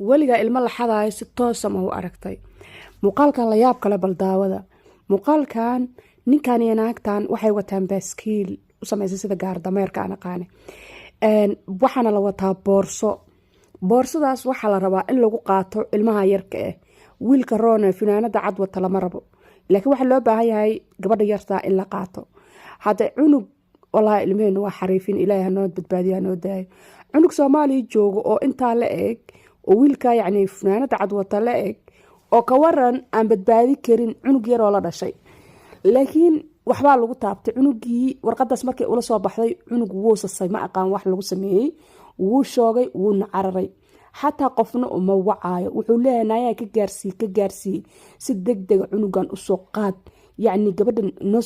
weligaa ilmo la xadaayo si toosa ma u aragtay? muuqaalkan la yaab kale bal daawada. muuqaalkan ninkan iyo naagtan waxay wataan baaskiil u samaysay sida gaar dameerka aan aqaane. waxaana la wataa boorsadaas waxaa la rabaa in lagu qaato ilmaha yarka ah. wiilka roone finaanada cad wata lama rabo, laakiin waxaa loo baahan yahay gabadha yartaa in la qaato. hadda cunug walahi ilmaheennu waa xariifin, ilaahay hanoo badbaadiyo hanoo daayo. cunug soomaaliya joogo oo intaa la eg oo wiilka yacni finaanada cad wata la eg oo ka waran aan badbaadi karin cunug yaroo la dhashay. laakiin waxbaa lagu taabtay cunugii. warqadaas markay ula soo baxday cunug wuu sasay, ma aqaan wax lagu sameeyey, wuu shoogay, wuuna cararay. xataa qofna uma wacaayo, wuxuu leeyahay naayaa ka gaarsii si degdega cunugan usoo qaad, yacni gabadha noo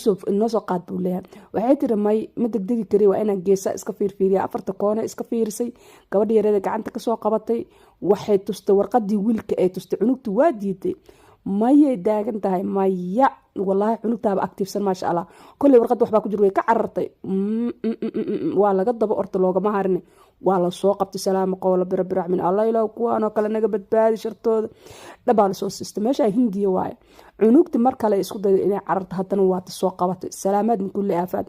soo qaad buu leeyahay. waxay tiri may ma degdegi kari, waa inaan geesa iska fiirfiiriya. 4 koone iska fiirisay, gabadha yareeda gacanta kasoo qabatay, waxay tustay warqadii wiilka ay tustay. cunugtu waa diiday, mayay daagan tahay, maya walaahi cunugtaaba activesan maasha allah. kolley warqadda waxbaa ku jir, way ka carartay. waa laga daba orta, loogama harin. waa la soo qabtay salaamo qowla birabirac min allah ilaah kuwaanoo kale naga badbaadi shartooda dhabaa lasoo siistay. meesha hindiya waaye. cunugti mar kale isku dayda inay cararta, haddana waata soo qabatay. salaamaad min kulli aafaad.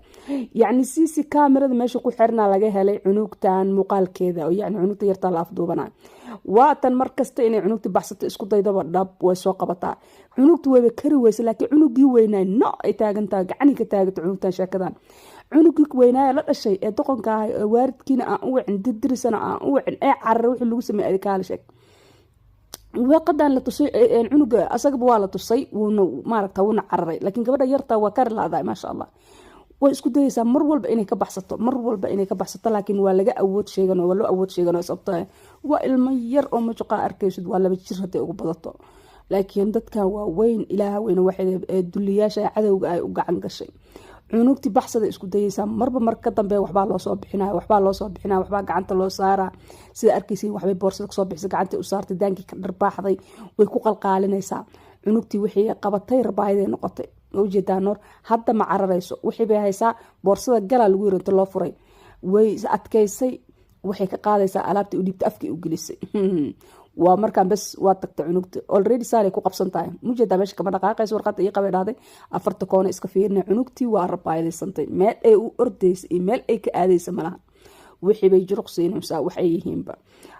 yacni cc kamerada meesha ku xirnaa laga helay cunugtan muuqaalkeeda, oo yacni cunugta yartaa la afduubanaa. waatan mar kasta inay cunugti baxsato isku daydaba dhab way soo qabataa. cunugtu wayba kari weysa, laakiin cunugii weynaa no ay taagantahay, gacanii ka taagata cunugtan sheekadan. cunugii weynaaya la dhashay ee doqonka ah ee waaridkiina aan u wicin, dirdirisana aan u wicin, ee carar wixii lagu sameeyay adikaala sheeg. waaqadan la tusay cunuga asagaba waa la tusay, wuuna cararay. laakiin gabadha yartaa waa kari laadaay maasha allah. way isku dayaysaa mar walba inay ka baxsato, laakiin waa laga awood sheegan, waa loo awood sheegan sababtoo waa ilmo yar oo majuqaa arkaysid, waa 2 jir haday ugu badato. laakiin dadkan waa weyn, ilaaha weyne waxay duliyaasha cadowga ay u gacan gashay. cunugti baxsada isku dayaysaa, marba mar ka dambe waxbaa loo soo bixinaya, waxbaa gacanta loo saaraa. sida arkaysiin waxbay boorsada kasoo bixisay, gacanta u saartay, daankii ka dharbaaxday, way ku qalqaalinaysaa. cunugtii wixii qabatay rabaayaday noqotay. ujeedaa noor hadda ma cararayso, wixii bay haysaa. boorsada galaa lagu yiri inta loo furay, way adkaysay. waxay ka qaadaysaa alaabtii u dhiibtay, afkii u gelisay. waa markaan bes waa tagtay cunugta already saalay ku qabsan tahay. mujeedaa meesha kama dhaqaaqayso, warqadda ii qabay dhahday. 4 koone iska fiirina. cunugtii waa rabaayadaysantay, meel ay u ordaysa iyo meel ay ka aadaysa malaha. wixii bay juruq siinaysaa wax ay yihiinba.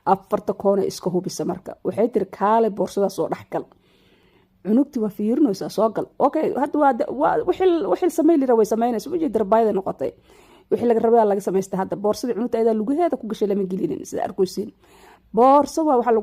4 koone iska hubisa. marka waxay tiri kaale boorsadaas oo dhexgal. cunugtii waa fiirinaysaa, soo gal. okay hadda waa wixii sameeyay way sameynaysaa. mujeedaa rabaayada noqotay, wixii laga rabaa laga samaystay. hadda boorsadii cunugta ayada lugaheeda ku gashay lama gelinin, sida arkaysiin. boorsa waa waxa lagu